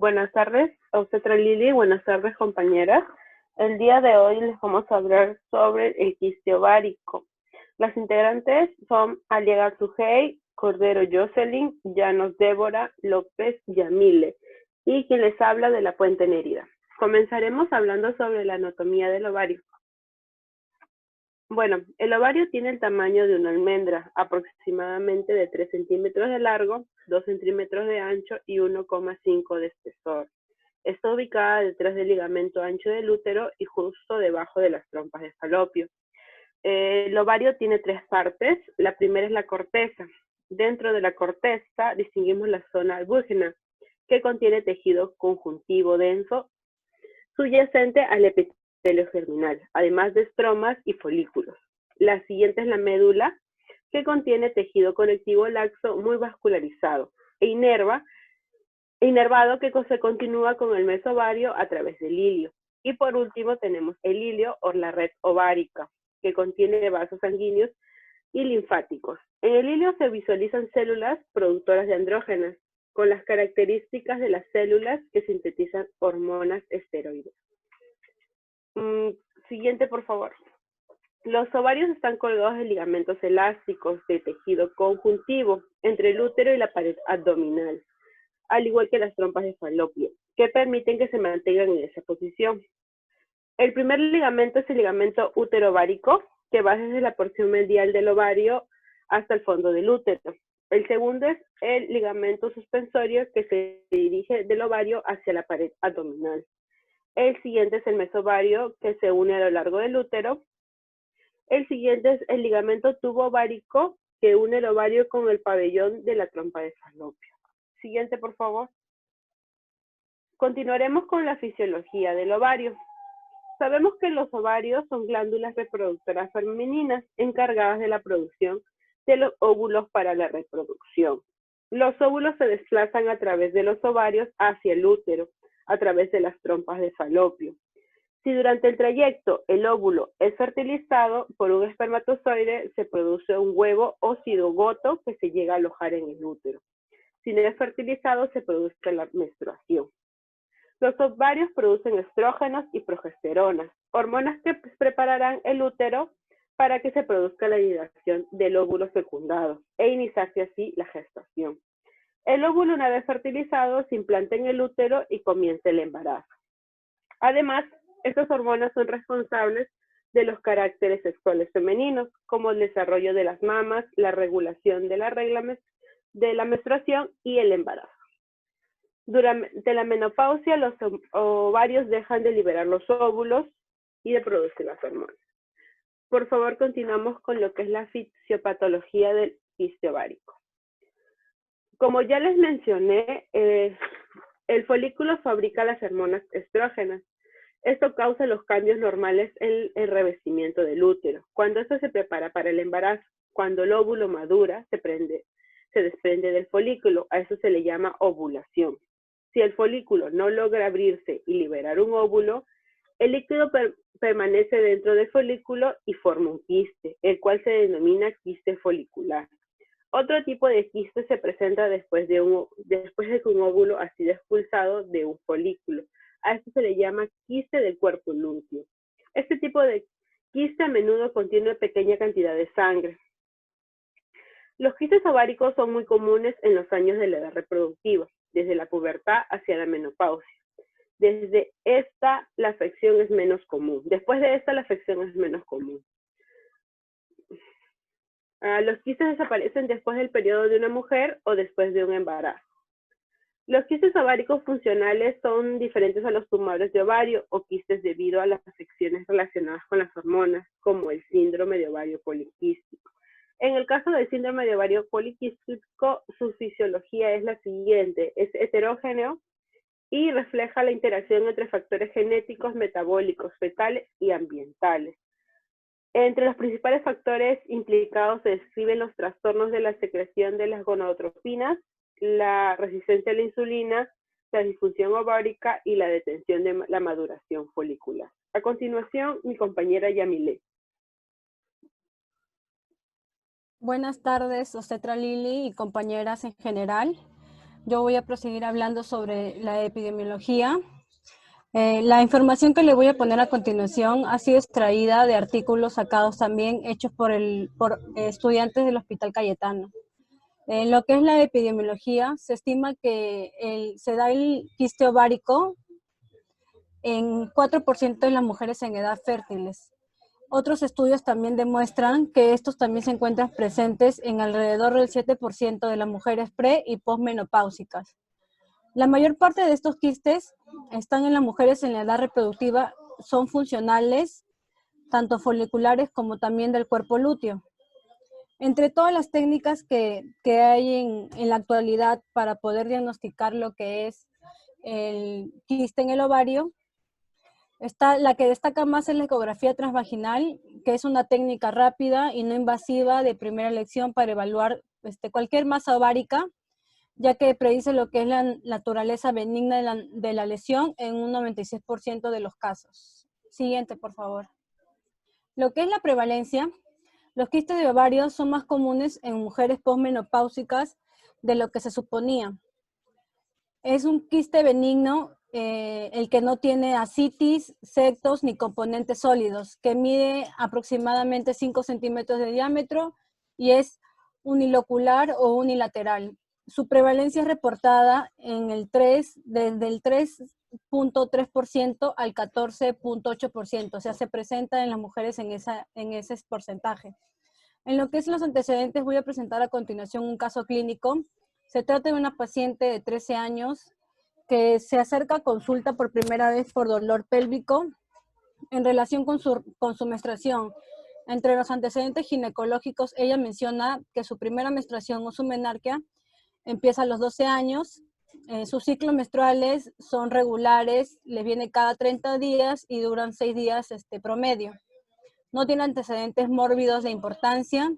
Buenas tardes, obstetra Lili, buenas tardes compañeras. El día de hoy les vamos a hablar sobre el quiste ovárico. Las integrantes son Aliaga Sujei, Cordero Jocelyn, Llanos Débora, López Yamile y quien les habla de la Puente Nérida. Comenzaremos hablando sobre la anatomía del ovario. Bueno, el ovario tiene el tamaño de una almendra, aproximadamente de 3 centímetros de largo, 2 centímetros de ancho y 1,5 de espesor. Está ubicada detrás del ligamento ancho del útero y justo debajo de las trompas de falopio. El ovario tiene 3 partes. La primera es la corteza. Dentro de la corteza distinguimos la zona albúgena, que contiene tejido conjuntivo denso subyacente al epitelio germinal, además de estromas y folículos. La siguiente es la médula, que contiene tejido conectivo laxo muy vascularizado e inervado que se continúa con el mesovario a través del hilio. Y por último tenemos el hilio o la red ovárica, que contiene vasos sanguíneos y linfáticos. En el hilio se visualizan células productoras de andrógenas, con las características de las células que sintetizan hormonas esteroides. Siguiente, por favor. Los ovarios están colgados de ligamentos elásticos de tejido conjuntivo entre el útero y la pared abdominal, al igual que las trompas de falopio, que permiten que se mantengan en esa posición. El primer ligamento es el ligamento útero-ovárico, que va desde la porción medial del ovario hasta el fondo del útero. El segundo es el ligamento suspensorio, que se dirige del ovario hacia la pared abdominal. El siguiente es el mesovario, que se une a lo largo del útero. El siguiente es el ligamento tubo-ovárico, que une el ovario con el pabellón de la trompa de falopio. Siguiente, por favor. Continuaremos con la fisiología del ovario. Sabemos que los ovarios son glándulas reproductoras femeninas encargadas de la producción de los óvulos para la reproducción. Los óvulos se desplazan a través de los ovarios hacia el útero, a través de las trompas de falopio. Si durante el trayecto el óvulo es fertilizado por un espermatozoide, se produce un huevo o cigoto que se llega a alojar en el útero. Si no es fertilizado, se produce la menstruación. Los ovarios producen estrógenos y progesteronas, hormonas que prepararán el útero para que se produzca la hidratación del óvulo fecundado e iniciarse así la gestación. El óvulo, una vez fertilizado, se implanta en el útero y comienza el embarazo. Además, estas hormonas son responsables de los caracteres sexuales femeninos, como el desarrollo de las mamas, la regulación de la menstruación y el embarazo. Durante la menopausia, los ovarios dejan de liberar los óvulos y de producir las hormonas. Por favor, continuamos con lo que es la fisiopatología del quiste ovárico. Como ya les mencioné, el folículo fabrica las hormonas estrógenas. Esto causa los cambios normales en el revestimiento del útero. Cuando esto se prepara para el embarazo, cuando el óvulo madura, se desprende del folículo. A eso se le llama ovulación. Si el folículo no logra abrirse y liberar un óvulo, el líquido permanece dentro del folículo y forma un quiste, el cual se denomina quiste folicular. Otro tipo de quiste se presenta después de que un óvulo ha sido expulsado de un folículo. A esto se le llama quiste del cuerpo lúteo. Este tipo de quiste a menudo contiene una pequeña cantidad de sangre. Los quistes ováricos son muy comunes en los años de la edad reproductiva, desde la pubertad hacia la menopausia. Desde esta, la afección es menos común. Después de esta, la afección es menos común. Los quistes desaparecen después del periodo de una mujer o después de un embarazo. Los quistes ováricos funcionales son diferentes a los tumores de ovario o quistes debido a las afecciones relacionadas con las hormonas, como el síndrome de ovario poliquístico. En el caso del síndrome de ovario poliquístico, su fisiología es la siguiente: es heterogéneo y refleja la interacción entre factores genéticos, metabólicos, fetales y ambientales. Entre los principales factores implicados se describen los trastornos de la secreción de las gonadotropinas, la resistencia a la insulina, la disfunción ovárica y la detención de la maduración folicular. A continuación, mi compañera Yamile. Buenas tardes, obstetra Lili y compañeras en general. Yo voy a proseguir hablando sobre la epidemiología. La información que le voy a poner a continuación ha sido extraída de artículos sacados también hechos por estudiantes del Hospital Cayetano. En lo que es la epidemiología, se estima que se da el quiste ovárico en 4% de las mujeres en edad fértiles. Otros estudios también demuestran que estos también se encuentran presentes en alrededor del 7% de las mujeres pre- y posmenopáusicas. La mayor parte de estos quistes están en las mujeres en la edad reproductiva, son funcionales, tanto foliculares como también del cuerpo lúteo. Entre todas las técnicas que hay en la actualidad para poder diagnosticar lo que es el quiste en el ovario, la que destaca más es la ecografía transvaginal, que es una técnica rápida y no invasiva de primera elección para evaluar cualquier masa ovárica, ya que predice lo que es la naturaleza benigna de la lesión en un 96% de los casos. Siguiente, por favor. Lo que es la prevalencia, los quistes de ovario son más comunes en mujeres posmenopáusicas de lo que se suponía. Es un quiste benigno, el que no tiene ascitis, septos ni componentes sólidos, que mide aproximadamente 5 centímetros de diámetro y es unilocular o unilateral. Su prevalencia es reportada en desde el 3.3% al 14.8%, o sea, se presenta en las mujeres en ese porcentaje. En lo que es los antecedentes, voy a presentar a continuación un caso clínico. Se trata de una paciente de 13 años que se acerca a consulta por primera vez por dolor pélvico en relación con su menstruación. Entre los antecedentes ginecológicos, ella menciona que su primera menstruación o su menarquia empieza a los 12 años. Sus ciclos menstruales son regulares, le viene cada 30 días y duran 6 días promedio. No tiene antecedentes mórbidos de importancia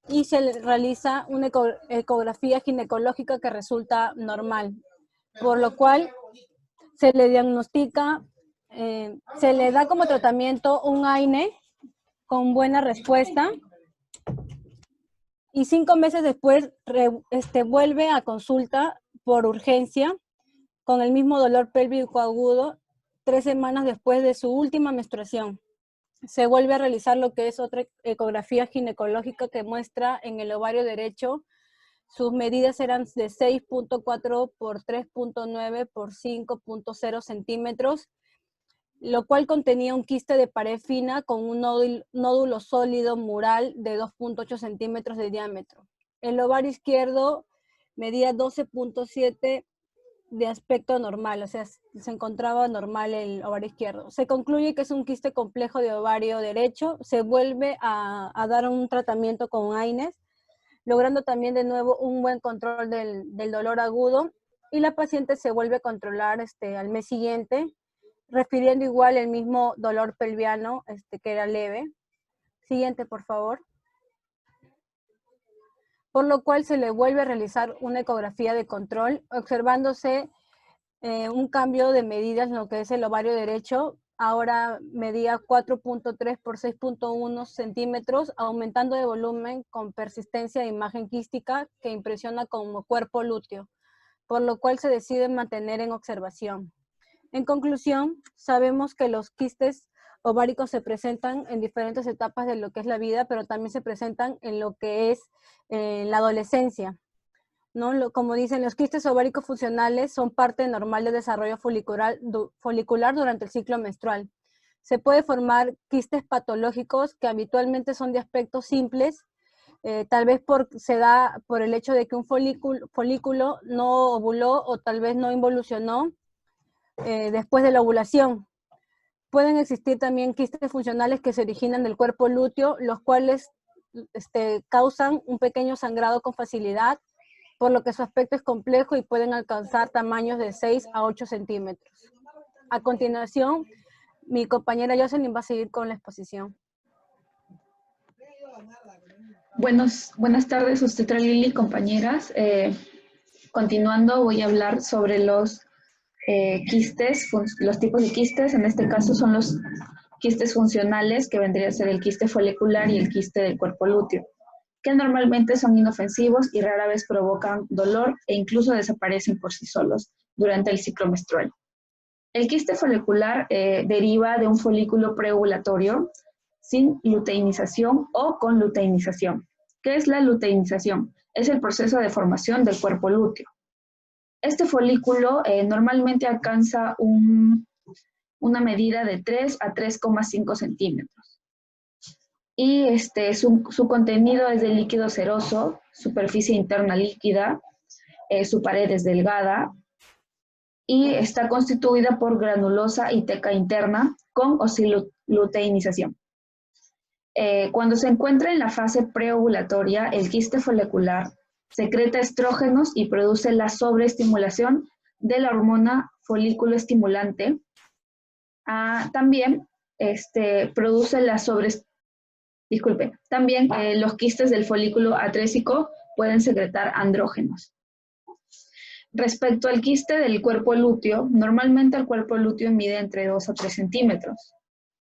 y se le realiza una ecografía ginecológica que resulta normal, por lo cual se le diagnostica, se le da como tratamiento un AINE con buena respuesta y 5 meses después vuelve a consulta por urgencia con el mismo dolor pélvico agudo 3 semanas después de su última menstruación. Se vuelve a realizar lo que es otra ecografía ginecológica que muestra en el ovario derecho. Sus medidas eran de 6.4 por 3.9 por 5.0 centímetros, lo cual contenía un quiste de pared fina con un nódulo sólido mural de 2.8 centímetros de diámetro. El ovario izquierdo medía 12.7 de aspecto normal, o sea, se encontraba normal el ovario izquierdo. Se concluye que es un quiste complejo de ovario derecho, se vuelve a dar un tratamiento con AINES, logrando también de nuevo un buen control del dolor agudo, y la paciente se vuelve a controlar al mes siguiente, refiriendo igual el mismo dolor pelviano que era leve. Siguiente, por favor. Por lo cual se le vuelve a realizar una ecografía de control, observándose un cambio de medidas en lo que es el ovario derecho. Ahora medía 4.3 por 6.1 centímetros, aumentando de volumen con persistencia de imagen quística que impresiona como cuerpo lúteo, por lo cual se decide mantener en observación. En conclusión, sabemos que los quistes ováricos se presentan en diferentes etapas de lo que es la vida, pero también se presentan en lo que es la adolescencia, ¿no? Como dicen, los quistes ováricos funcionales son parte normal del desarrollo folicular durante el ciclo menstrual. Se puede formar quistes patológicos que habitualmente son de aspectos simples, tal vez se da por el hecho de que un folículo no ovuló o tal vez no involucionó después de la ovulación. Pueden existir también quistes funcionales que se originan del cuerpo lúteo, los cuales causan un pequeño sangrado con facilidad, por lo que su aspecto es complejo y pueden alcanzar tamaños de 6 a 8 centímetros. A continuación, mi compañera Jocelyn va a seguir con la exposición. Buenas tardes, obstetra Lili, compañeras. Continuando, voy a hablar sobre los quistes, los tipos de quistes. En este caso son los quistes funcionales, que vendría a ser el quiste folicular y el quiste del cuerpo lúteo. que normalmente son inofensivos y rara vez provocan dolor e incluso desaparecen por sí solos durante el ciclo menstrual. El quiste folicular deriva de un folículo preovulatorio sin luteinización o con luteinización. ¿Qué es la luteinización? Es el proceso de formación del cuerpo lúteo. Este folículo normalmente alcanza una medida de 3 a 3,5 centímetros. Y su contenido es de líquido seroso, superficie interna líquida, su pared es delgada y está constituida por granulosa y teca interna con o sin luteinización. Cuando se encuentra en la fase preovulatoria, el quiste folicular secreta estrógenos y produce la sobreestimulación de la hormona folículo estimulante. También produce la también los quistes del folículo atrésico pueden secretar andrógenos. Respecto al quiste del cuerpo lúteo, normalmente el cuerpo lúteo mide entre 2 a 3 centímetros.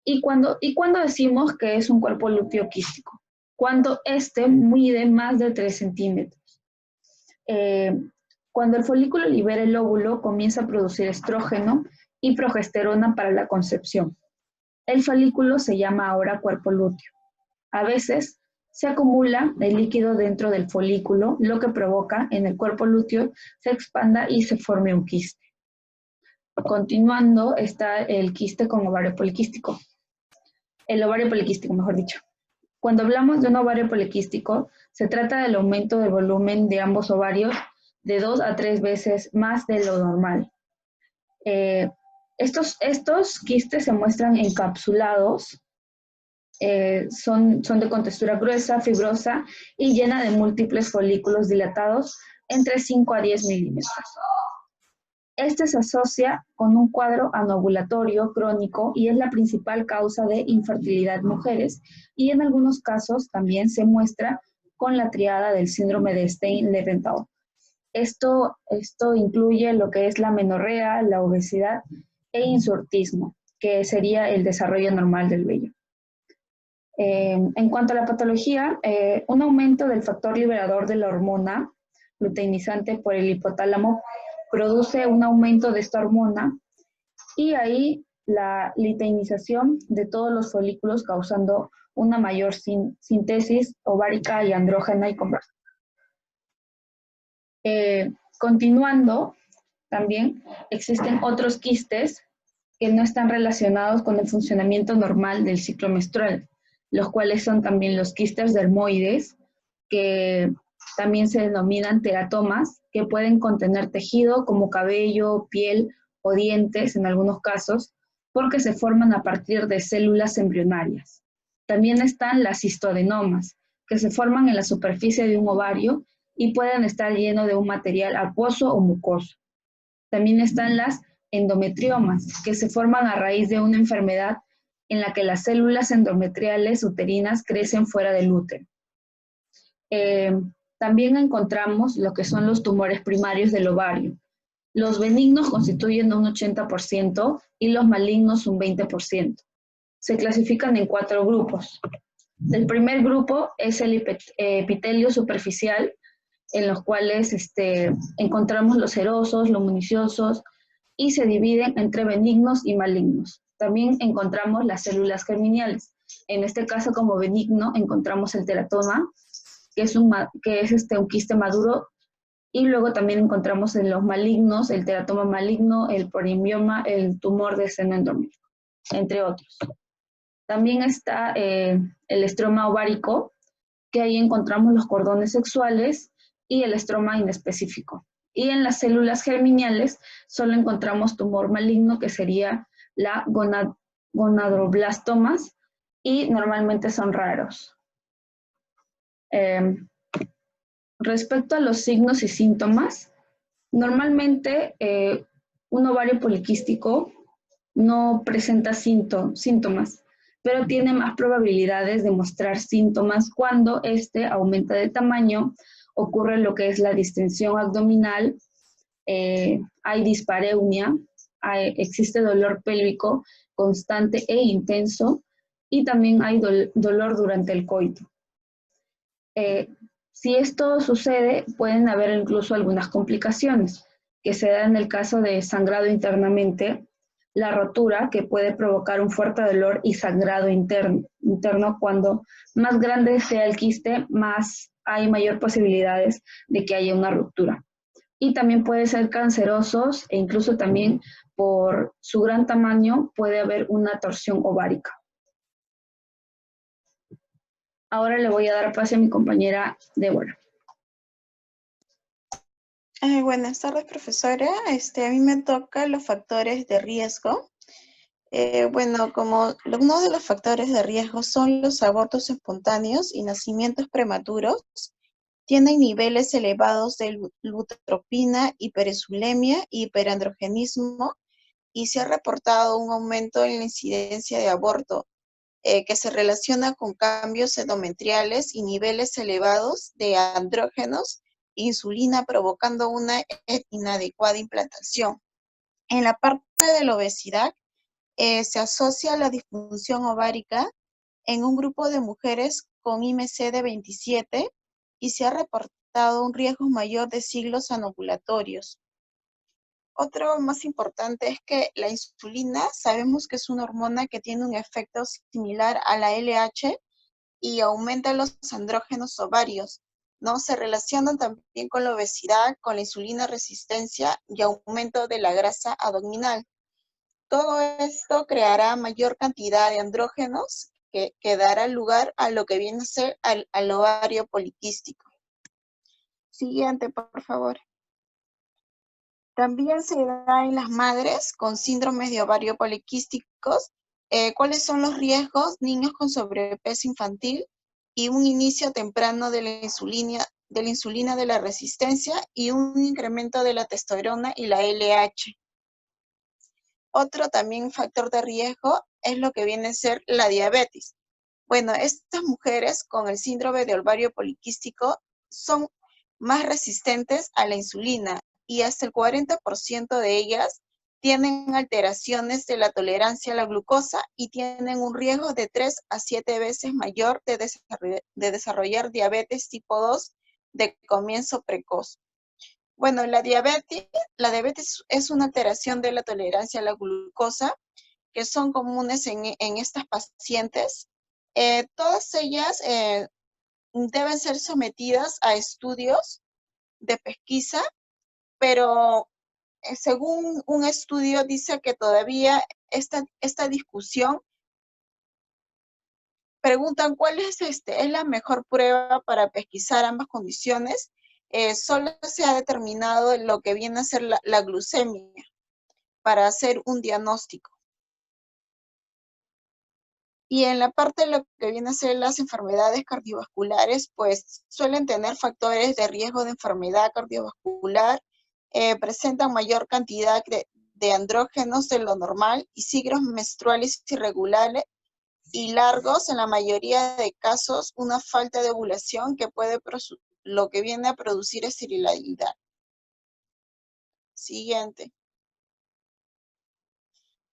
¿Y cuando decimos que es un cuerpo lúteo quístico? Cuando mide más de 3 centímetros. Cuando el folículo libera el óvulo, comienza a producir estrógeno y progesterona para la concepción. El folículo se llama ahora cuerpo lúteo. A veces se acumula el líquido dentro del folículo, lo que provoca en el cuerpo lúteo se expanda y se forme un quiste. Continuando está el quiste con ovario poliquístico. El ovario poliquístico, mejor dicho. Cuando hablamos de un ovario poliquístico, se trata del aumento del volumen de ambos ovarios de 2 a 3 veces más de lo normal. Estos quistes se muestran encapsulados, son de contextura gruesa, fibrosa y llena de múltiples folículos dilatados entre 5 a 10 milímetros. Se asocia con un cuadro anovulatorio crónico y es la principal causa de infertilidad en mujeres y en algunos casos también se muestra con la triada del síndrome de Stein-Leventhal. Esto incluye lo que es la menorrea, la obesidad e insurtismo, que sería el desarrollo normal del vello. En cuanto a la patología, un aumento del factor liberador de la hormona luteinizante por el hipotálamo produce un aumento de esta hormona y ahí la luteinización de todos los folículos causando una mayor síntesis ovárica y andrógena y conversa. Continuando, también existen otros quistes que no están relacionados con el funcionamiento normal del ciclo menstrual, los cuales son también los quistes dermoides, que también se denominan teratomas, que pueden contener tejido como cabello, piel o dientes en algunos casos, porque se forman a partir de células embrionarias. También están las cistodenomas, que se forman en la superficie de un ovario y pueden estar llenos de un material acuoso o mucoso. También están las endometriomas, que se forman a raíz de una enfermedad en la que las células endometriales uterinas crecen fuera del útero. También encontramos lo que son los tumores primarios del ovario. Los benignos constituyen un 80% y los malignos un 20%. Se clasifican en 4 grupos. El primer grupo es el epitelio superficial, en los cuales encontramos los serosos, los municiosos, y se dividen entre benignos y malignos. También encontramos las células germinales. En este caso, como benigno, encontramos el teratoma, que es un quiste maduro, y luego también encontramos en los malignos el teratoma maligno, el porimbioma, el tumor de seno endométrico, entre otros. También está el estroma ovárico, que ahí encontramos los cordones sexuales y el estroma inespecífico. Y en las células germinales solo encontramos tumor maligno, que sería la gonadoblastomas, y normalmente son raros. Respecto a los signos y síntomas, normalmente un ovario poliquístico no presenta síntomas, pero tiene más probabilidades de mostrar síntomas cuando aumenta de tamaño, ocurre lo que es la distensión abdominal, hay dispareunia, existe dolor pélvico constante e intenso, y también hay dolor durante el coito. Si esto sucede, pueden haber incluso algunas complicaciones, que se da en el caso de sangrado internamente, la rotura, que puede provocar un fuerte dolor y sangrado interno cuando más grande sea el quiste, más hay mayor posibilidades de que haya una ruptura. Y también puede ser cancerosos e incluso también por su gran tamaño puede haber una torsión ovárica. Ahora le voy a dar pase a mi compañera Débora. Buenas tardes, profesora. A mí me toca los factores de riesgo. Bueno, como uno de los factores de riesgo son los abortos espontáneos y nacimientos prematuros, tienen niveles elevados de lutropina, hiperesulemia y hiperandrogenismo, y se ha reportado un aumento en la incidencia de aborto que se relaciona con cambios endometriales y niveles elevados de andrógenos, insulina, provocando una inadecuada implantación. En la parte de la obesidad, se asocia la disfunción ovárica en un grupo de mujeres con IMC de 27 y se ha reportado un riesgo mayor de siglos anovulatorios. Otro más importante es que la insulina, sabemos que es una hormona que tiene un efecto similar a la LH y aumenta los andrógenos ovarios, ¿no? Se relacionan también con la obesidad, con la insulina resistencia y aumento de la grasa abdominal. Todo esto creará mayor cantidad de andrógenos que dará lugar a lo que viene a ser al ovario poliquístico. Siguiente, por favor. También se da en las madres con síndromes de ovario poliquísticos. ¿Cuáles son los riesgos? Niños con sobrepeso infantil y un inicio temprano de la insulina de la resistencia y un incremento de la testosterona y la LH. Otro también factor de riesgo es lo que viene a ser la diabetes. Bueno, estas mujeres con el síndrome de ovario poliquístico son más resistentes a la insulina y hasta el 40% de ellas tienen alteraciones de la tolerancia a la glucosa y tienen un riesgo de 3 a 7 veces mayor de desarrollar diabetes tipo 2 de comienzo precoz. Bueno, la diabetes es una alteración de la tolerancia a la glucosa que son comunes en estas pacientes. Todas ellas deben ser sometidas a estudios de pesquisa, pero según un estudio dice que todavía esta discusión preguntan cuál es la mejor prueba para pesquisar ambas condiciones. Solo se ha determinado lo que viene a ser la glucemia para hacer un diagnóstico. Y en la parte de lo que viene a ser las enfermedades cardiovasculares, pues suelen tener factores de riesgo de enfermedad cardiovascular, presentan mayor cantidad de andrógenos de lo normal y ciclos menstruales irregulares y largos, en la mayoría de casos, una falta de ovulación que puede lo que viene a producir esterilidad. Siguiente.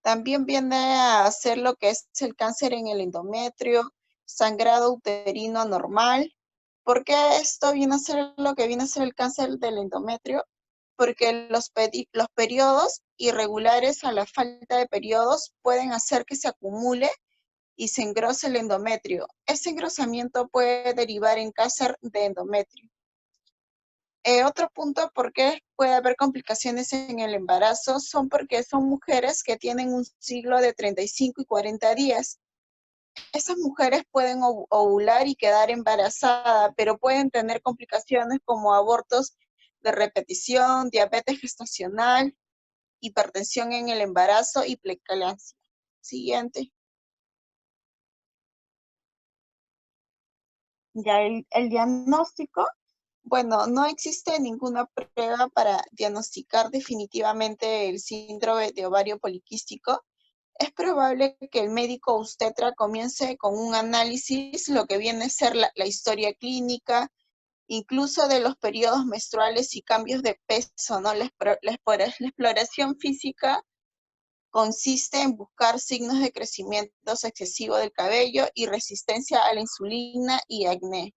También viene a hacer lo que es el cáncer en el endometrio, sangrado uterino anormal. ¿Por qué esto viene a ser lo que viene a ser el cáncer del endometrio? Porque los periodos irregulares a la falta de periodos pueden hacer que se acumule y se engrose el endometrio. Ese engrosamiento puede derivar en cáncer de endometrio. Otro punto por qué puede haber complicaciones en el embarazo son porque son mujeres que tienen un ciclo de 35 y 40 días. Esas mujeres pueden ovular y quedar embarazadas, pero pueden tener complicaciones como abortos de repetición, diabetes gestacional, hipertensión en el embarazo y preeclampsia. Siguiente. Ya el diagnóstico, bueno, no existe ninguna prueba para diagnosticar definitivamente el síndrome de ovario poliquístico. Es probable que el médico obstetra comience con un análisis, lo que viene a ser la historia clínica, incluso de los periodos menstruales y cambios de peso, ¿no? La exploración física consiste en buscar signos de crecimiento excesivo del cabello y resistencia a la insulina y acné.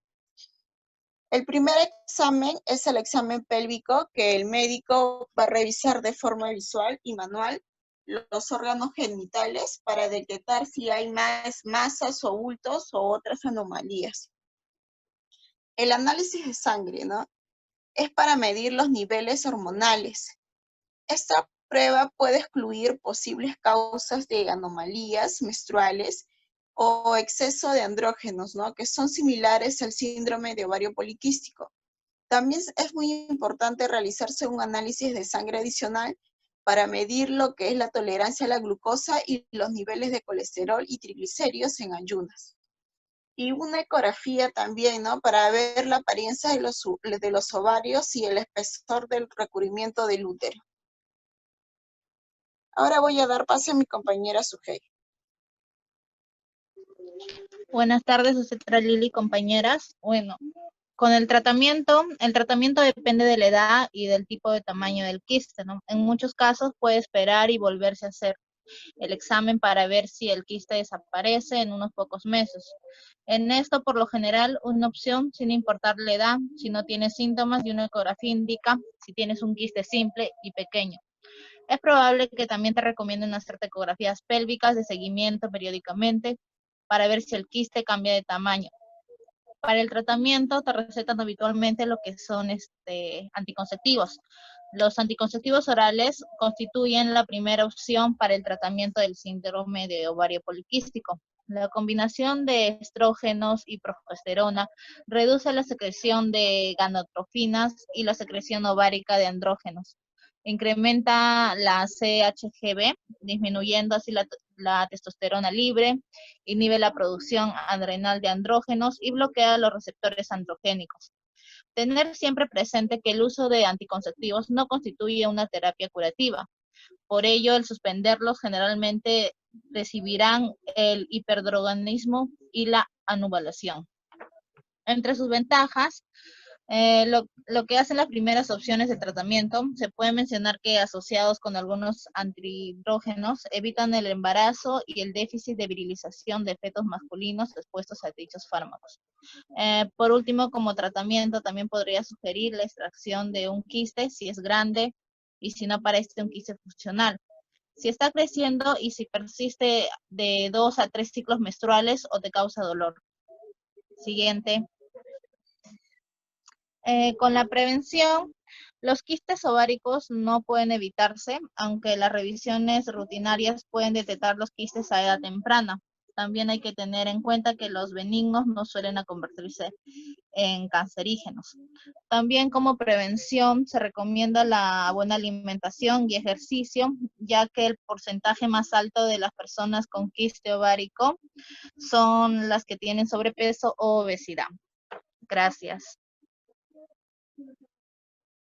El primer examen es el examen pélvico, que el médico va a revisar de forma visual y manual los órganos genitales para detectar si hay más masas o bultos o otras anomalías. El análisis de sangre, ¿no? Es para medir los niveles hormonales. Esta prueba puede excluir posibles causas de anomalías menstruales o exceso de andrógenos, ¿no? Que son similares al síndrome de ovario poliquístico. También es muy importante realizarse un análisis de sangre adicional para medir lo que es la tolerancia a la glucosa y los niveles de colesterol y triglicéridos en ayunas. Y una ecografía también, ¿no? Para ver la apariencia de los ovarios y el espesor del recubrimiento del útero. Ahora voy a dar paso a mi compañera Sujei. Buenas tardes, doctora Lili, compañeras. Bueno, con el tratamiento depende de la edad y del tipo de tamaño del quiste, ¿no? En muchos casos puede esperar y volverse a hacer el examen para ver si el quiste desaparece en unos pocos meses. En esto, por lo general, una opción, sin importar la edad, si no tienes síntomas, y una ecografía indica si tienes un quiste simple y pequeño. Es probable que también te recomienden hacer ecografías pélvicas de seguimiento periódicamente para ver si el quiste cambia de tamaño. Para el tratamiento te recetan habitualmente lo que son anticonceptivos. Los anticonceptivos orales constituyen la primera opción para el tratamiento del síndrome de ovario poliquístico. La combinación de estrógenos y progesterona reduce la secreción de gonadotrofinas y la secreción ovárica de andrógenos. Incrementa la CHGB, disminuyendo así la testosterona libre, inhibe la producción adrenal de andrógenos y bloquea los receptores androgénicos. Tener siempre presente que el uso de anticonceptivos no constituye una terapia curativa. Por ello, el suspenderlos generalmente recibirán el hiperdroganismo y la anovulación. Entre sus ventajas, lo que hacen las primeras opciones de tratamiento, se puede mencionar que asociados con algunos antiandrógenos evitan el embarazo y el déficit de virilización de fetos masculinos expuestos a dichos fármacos. Por último, como tratamiento, también podría sugerir la extracción de un quiste si es grande y si no aparece un quiste funcional. Si está creciendo y si persiste de 2 a 3 ciclos menstruales o te causa dolor. Siguiente. Con la prevención, los quistes ováricos no pueden evitarse, aunque las revisiones rutinarias pueden detectar los quistes a edad temprana. También hay que tener en cuenta que los benignos no suelen convertirse en cancerígenos. También como prevención se recomienda la buena alimentación y ejercicio, ya que el porcentaje más alto de las personas con quiste ovárico son las que tienen sobrepeso o obesidad. Gracias.